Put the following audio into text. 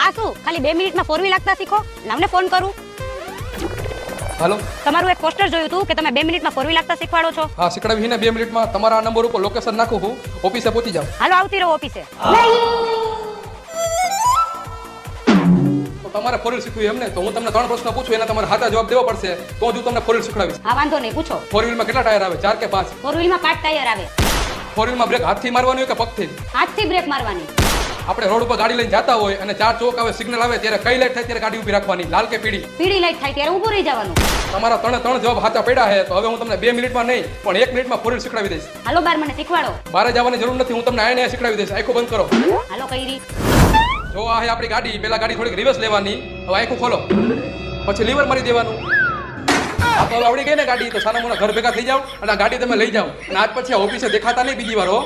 આ શું ખાલી 2 મિનિટમાં 4 વ્હીલ લાગતા શીખો? લાવને ફોન કરું. હાલો. તમારું એક પોસ્ટર જોયું હતું કે તમે 2 મિનિટમાં 4 વ્હીલ લાગતા શીખવાડો છો. હા, શીખડાવી ને 2 મિનિટમાં. તમારા નંબર ઉપર લોકેશન નાખું હું, ઓફિસે પહોંચી જાવ. હાલો આવતી રહો ઓફિસે. તો તમારે 4 વ્હીલ શીખવી એમ ને? તો હું તમને 3 પ્રશ્ન પૂછું, એના તમારે સાચા જવાબ દેવા પડશે, તો જ હું તમને 4 વ્હીલ શીખડાવીશ. હા વાંધો નહીં, પૂછો. 4 વ્હીલમાં કેટલા ટાયર આવે, 4 કે 5? 4 વ્હીલમાં 5 ટાયર આવે. 4 વ્હીલમાં બ્રેક હાથથી મારવાની હોય કે પગથી? હાથથી બ્રેક મારવાની. આપણે રોડ ઉપર ગાડી લઈને જતા હોય અને 4 ચોક આવે, સિગ્નલ આવે, ત્યારે કઈ લાઈટ થાય ત્યારે ગાડી ઊભી રાખવાની, લાલ કે પીળી? પીળી લાઈટ થાય ત્યારે ઊભું રહી જવાનું. તમારા 3 જવાબ સાચા પડ્યા છે. તો હવે હું તમને 2 મિનિટમાં નહીં પણ 1 મિનિટમાં 4 વ્હીલ શીખડાવી દઈશ. હાલો બાર મને શીખવાડો. બહાર જવાની જરૂર નથી, હું તમને આને શીખડાવી દઈશ. આંખો બંધ કરો. હાલો કઈરી. જો આ છે આપણી ગાડી. પેલા ગાડી થોડીક રિવર્સ લેવાની. હવે આંખો ખોલો, પછી લીવર મારી દેવાનું. આ તો હવે આવડી ગઈ ને ગાડી, તો સાના મોના ઘર ભેગા થઈ જાવ અને આ ગાડી તમે લઈ જાઓ. અને આજ પછી આ ઓફિસે દેખાતા નહીં બીજી વાર હો.